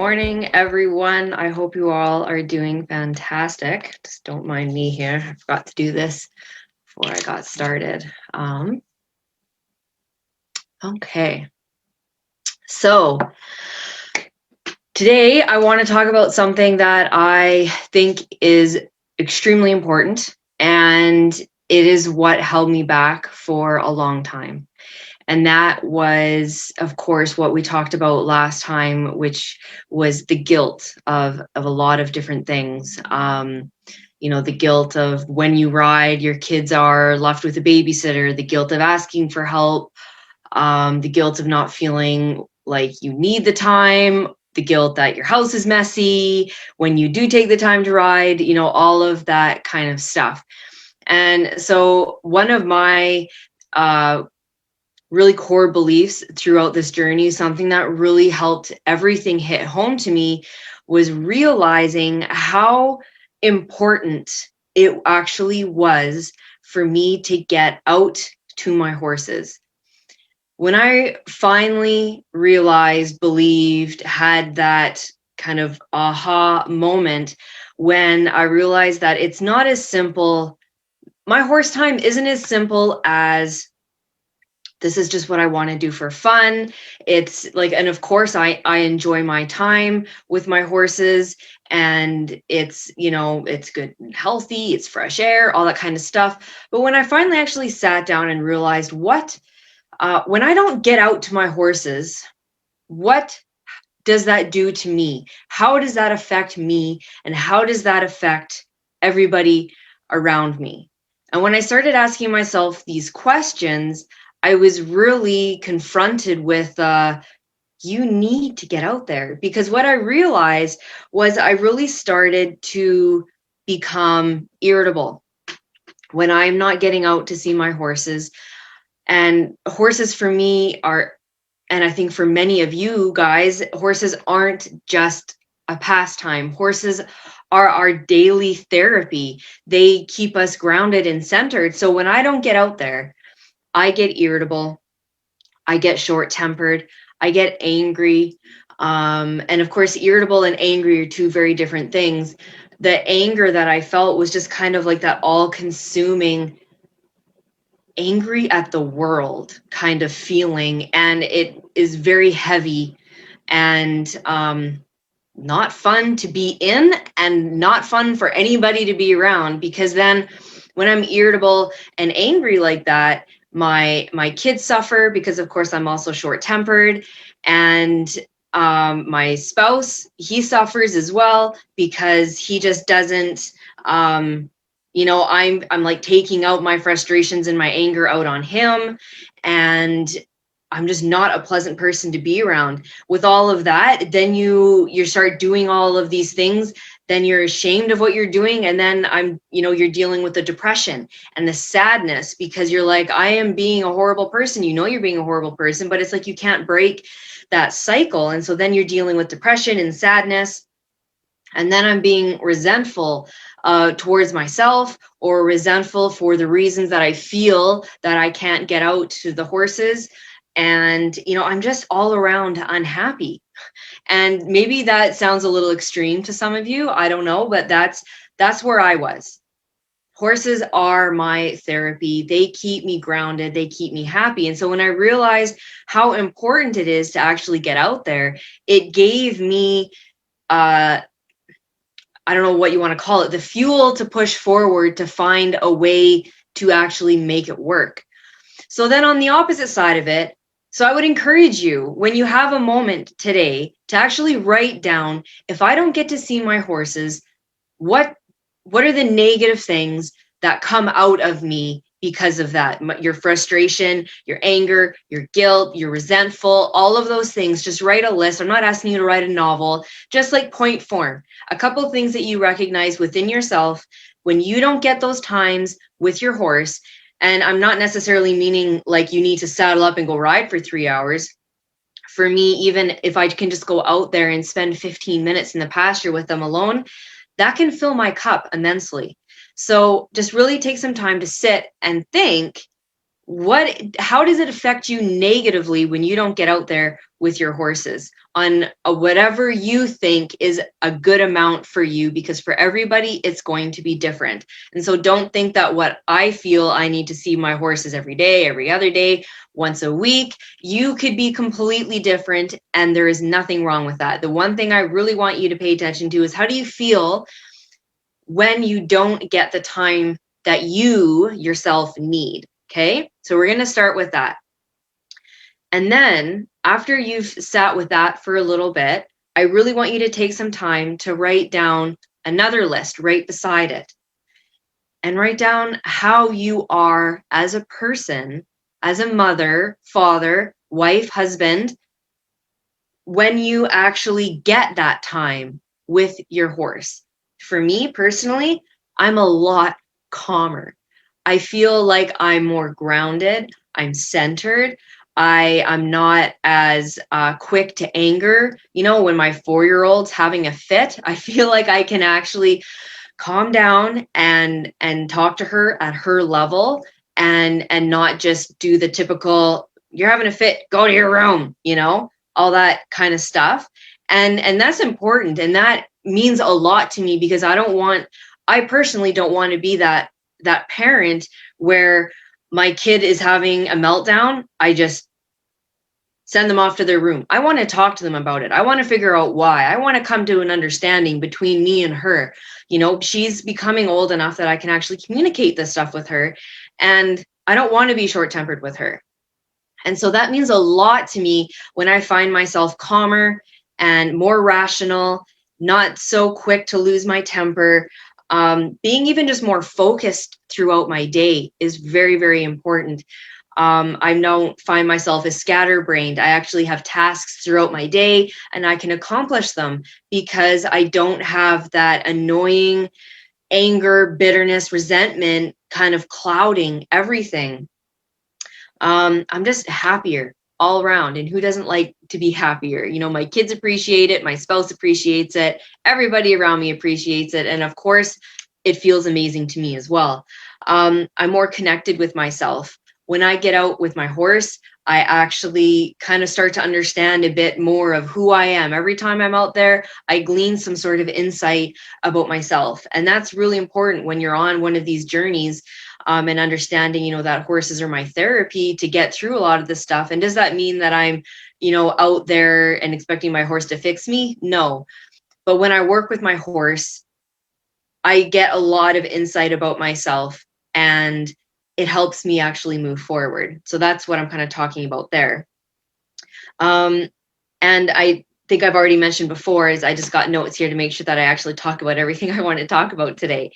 morning, everyone. I hope you all are doing fantastic. Just don't mind me here. I forgot to do this before I got started. Okay. So today I want to talk about something that I think is extremely important, and it is what held me back for a long time. And that was, of course, what we talked about last time, which was the guilt of a lot of different things. The guilt of when you ride, your kids are left with a babysitter, the guilt of asking for help, the guilt of not feeling like you need the time, the guilt that your house is messy when you do take the time to ride, all of that kind of stuff. And so one of my really core beliefs throughout this journey, something that really helped everything hit home to me, was realizing how important it actually was for me to get out to my horses. When I finally realized, believed, had that kind of aha moment, when I realized that it's not as simple, my horse time isn't as simple as this is just what I want to do for fun. It's like, and of course I enjoy my time with my horses, and it's good and healthy, it's fresh air, all that kind of stuff. But when I finally actually sat down and realized when I don't get out to my horses, what does that do to me? How does that affect me? And how does that affect everybody around me? And when I started asking myself these questions, I was really confronted with you need to get out there. Because what I realized was I really started to become irritable when I'm not getting out to see my horses. And horses for me are, and I think for many of you guys, horses aren't just a pastime. Horses are our daily therapy. They keep us grounded and centered. So when I don't get out there, I get irritable, I get short-tempered, I get angry. And of course, irritable and angry are two very different things. The anger that I felt was just kind of like that all-consuming angry at the world kind of feeling. And it is very heavy and not fun to be in, and not fun for anybody to be around, because then when I'm irritable and angry like that, my kids suffer, because of course I'm also short-tempered, and my spouse, he suffers as well, because he just doesn't I'm like taking out my frustrations and my anger out on him, and I'm just not a pleasant person to be around. With all of that, then you start doing all of these things, then you're ashamed of what you're doing, and then you're dealing with the depression and the sadness, because you're like, I am being a horrible person. You're being a horrible person, but it's like you can't break that cycle. And so then you're dealing with depression and sadness, and then I'm being resentful towards myself, or resentful for the reasons that I feel that I can't get out to the horses. And I'm just all around unhappy. And maybe that sounds a little extreme to some of you, I don't know, but that's where I was. Horses are my therapy. They keep me grounded, they keep me happy. And so when I realized how important it is to actually get out there, it gave me I don't know what you want to call it, the fuel to push forward, to find a way to actually make it work. So then on the opposite side of it, so I would encourage you, when you have a moment today, to actually write down, if I don't get to see my horses, what are the negative things that come out of me because of that? Your frustration, your anger, your guilt, you're resentful, all of those things. Just write a list. I'm not asking you to write a novel, just like point form. A couple of things that you recognize within yourself when you don't get those times with your horse. And I'm not necessarily meaning like you need to saddle up and go ride for 3 hours. For me, even if I can just go out there and spend 15 minutes in the pasture with them alone, that can fill my cup immensely. So just really take some time to sit and think, how does it affect you negatively when you don't get out there with your horses on whatever you think is a good amount for you? Because for everybody, it's going to be different. And so don't think that what I feel I need to see my horses every day, every other day, once a week, you could be completely different. And there is nothing wrong with that. The one thing I really want you to pay attention to is, how do you feel when you don't get the time that you yourself need? Okay, so we're going to start with that. And then after you've sat with that for a little bit, I really want you to take some time to write down another list right beside it, and write down how you are as a person, as a mother, father, wife, husband, when you actually get that time with your horse. For me personally, I'm a lot calmer. I feel like I'm more grounded. I'm centered. I'm not as quick to anger. You know, when my 4-year-old's having a fit, I feel like I can actually calm down and talk to her at her level, and not just do the typical, you're having a fit, go to your room, you know, all that kind of stuff. And that's important. And that means a lot to me, because I personally don't want to be that parent where my kid is having a meltdown, I just send them off to their room. I want to talk to them about it. I want to figure out why. I want to come to an understanding between me and her. You know, she's becoming old enough that I can actually communicate this stuff with her. And I don't want to be short-tempered with her. And so that means a lot to me when I find myself calmer and more rational, not so quick to lose my temper. Being even just more focused throughout my day is very, very important. I don't find myself as scatterbrained. I actually have tasks throughout my day and I can accomplish them because I don't have that annoying anger, bitterness, resentment kind of clouding everything. I'm just happier all around. And who doesn't like to be happier? You know, my kids appreciate it. My spouse appreciates it. Everybody around me appreciates it. And of course, it feels amazing to me as well. I'm more connected with myself. When I get out with my horse, I actually kind of start to understand a bit more of who I am. Every time I'm out there, I glean some sort of insight about myself. And that's really important when you're on one of these journeys, and understanding, you know, that horses are my therapy to get through a lot of this stuff. And does that mean that I'm, you know, out there and expecting my horse to fix me? No. But when I work with my horse, I get a lot of insight about myself, and it helps me actually move forward. So that's what I'm kind of talking about there. And I think I've already mentioned before, is I just got notes here to make sure that I actually talk about everything I want to talk about today.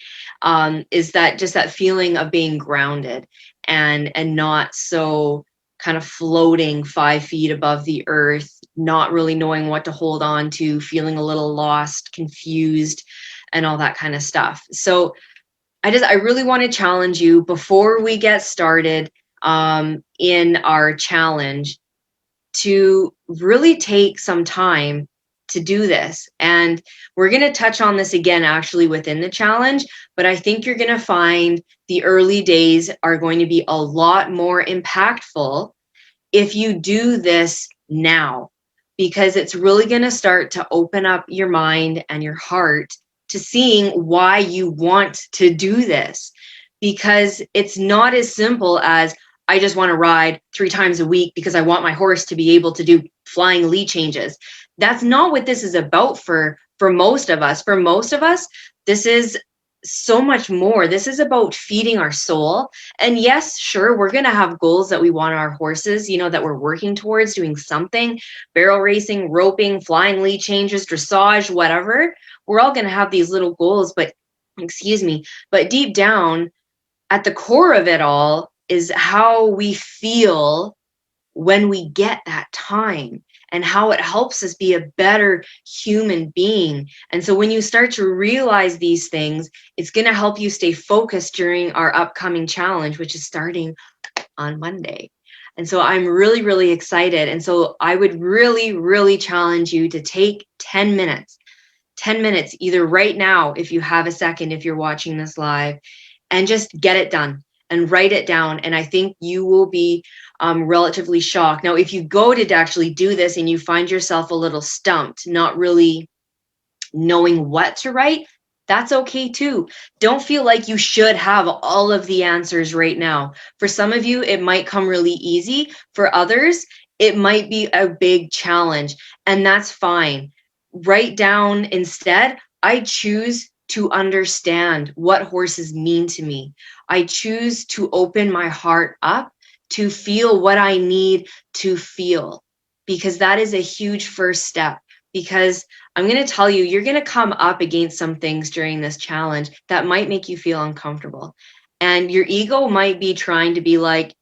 Is that just that feeling of being grounded and not so kind of floating 5 feet above the earth, not really knowing what to hold on to, feeling a little lost, confused, and all that kind of stuff. So I really want to challenge you before we get started in our challenge to really take some time to do this. And we're going to touch on this again actually within the challenge, but I think you're going to find the early days are going to be a lot more impactful if you do this now, because it's really going to start to open up your mind and your heart to seeing why you want to do this, because it's not as simple as, I just want to ride 3 times a week because I want my horse to be able to do flying lead changes. That's not what this is about for most of us. For most of us, this is so much more. This is about feeding our soul. And yes, sure, we're going to have goals that we want our horses, you know, that we're working towards doing something, barrel racing, roping, flying lead changes, dressage, whatever. We're all going to have these little goals, but deep down at the core of it all is how we feel when we get that time, and how it helps us be a better human being. And so when you start to realize these things, it's going to help you stay focused during our upcoming challenge, which is starting on Monday. And so I'm really, really excited. And so I would really, really challenge you to take 10 minutes, either right now, if you have a second, if you're watching this live, and just get it done. and write it down. And I think you will be relatively shocked. Now, if you go to actually do this and you find yourself a little stumped, not really knowing what to write, that's okay too. Don't feel like you should have all of the answers right now. For some of you, it might come really easy. For others, it might be a big challenge, and that's fine. Write down instead, I choose to understand what horses mean to me. I choose to open my heart up to feel what I need to feel, because that is a huge first step. Because I'm going to tell you, you're going to come up against some things during this challenge that might make you feel uncomfortable. And your ego might be trying to be like,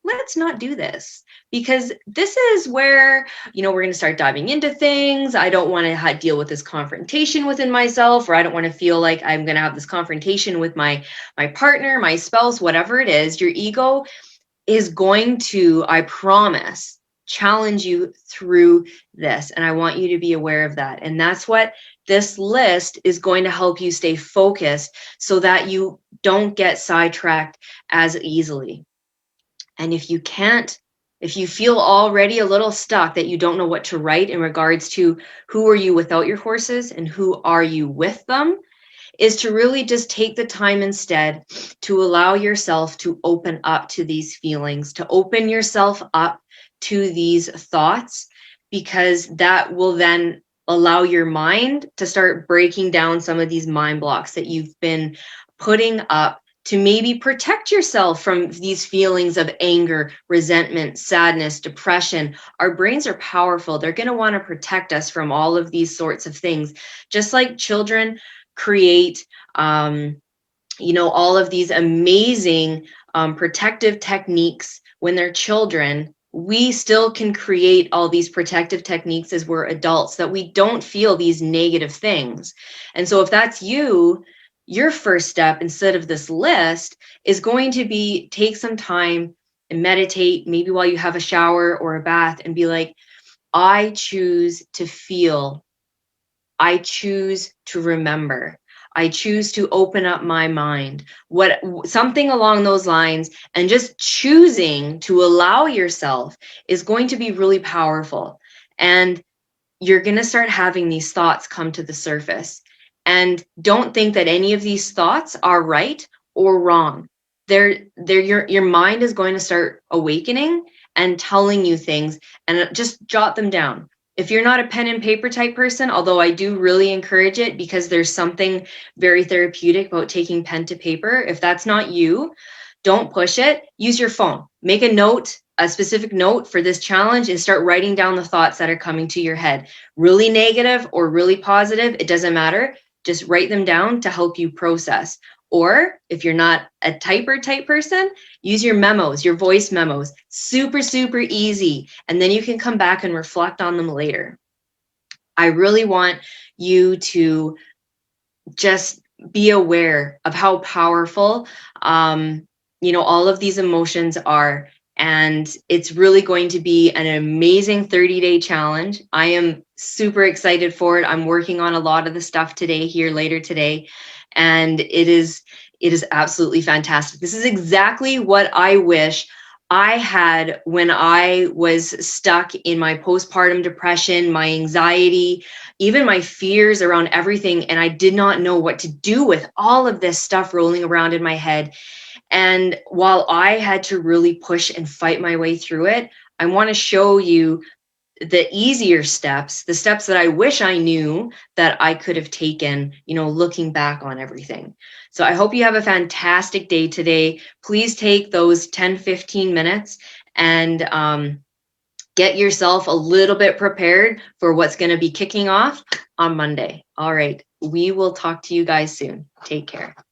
let's not do this, because this is where, we're going to start diving into things. I don't want to deal with this confrontation within myself, or I don't want to feel like I'm going to have this confrontation with my partner, my spouse, whatever it is. Your ego is going to, I promise, challenge you through this. And I want you to be aware of that. And that's what this list is going to help you stay focused so that you don't get sidetracked as easily. And if you feel already a little stuck that you don't know what to write in regards to who are you without your horses and who are you with them, is to really just take the time instead to allow yourself to open up to these feelings, to open yourself up to these thoughts, because that will then allow your mind to start breaking down some of these mind blocks that you've been putting up to maybe protect yourself from these feelings of anger, resentment, sadness, depression. Our brains are powerful. They're going to want to protect us from all of these sorts of things. Just like children create, all of these amazing protective techniques when they're children, we still can create all these protective techniques as we're adults, that we don't feel these negative things. And so if that's you, your first step, instead of this list, is going to be take some time and meditate, maybe while you have a shower or a bath, and be like, I choose to feel. I choose to remember. I choose to open up my mind. Something along those lines, and just choosing to allow yourself is going to be really powerful. And you're going to start having these thoughts come to the surface. And don't think that any of these thoughts are right or wrong. Your mind is going to start awakening and telling you things, and just jot them down. If you're not a pen and paper type person, although I do really encourage it, because there's something very therapeutic about taking pen to paper. If that's not you, don't push it. Use your phone. Make a note, a specific note for this challenge, and start writing down the thoughts that are coming to your head. Really negative or really positive, it doesn't matter. Just write them down to help you process. Or if you're not a typer type person, use your memos, your voice memos. Super, super easy. And then you can come back and reflect on them later. I really want you to just be aware of how powerful, all of these emotions are. And it's really going to be an amazing 30-day challenge. I am super excited for it. I'm working on a lot of the stuff later today. And it is absolutely fantastic. This is exactly what I wish I had when I was stuck in my postpartum depression, my anxiety, even my fears around everything. And I did not know what to do with all of this stuff rolling around in my head. And while I had to really push and fight my way through it, I want to show you the easier steps, the steps that I wish I knew that I could have taken, looking back on everything. So I hope you have a fantastic day today. Please take those 10, 15 minutes and get yourself a little bit prepared for what's going to be kicking off on Monday. All right. We will talk to you guys soon. Take care.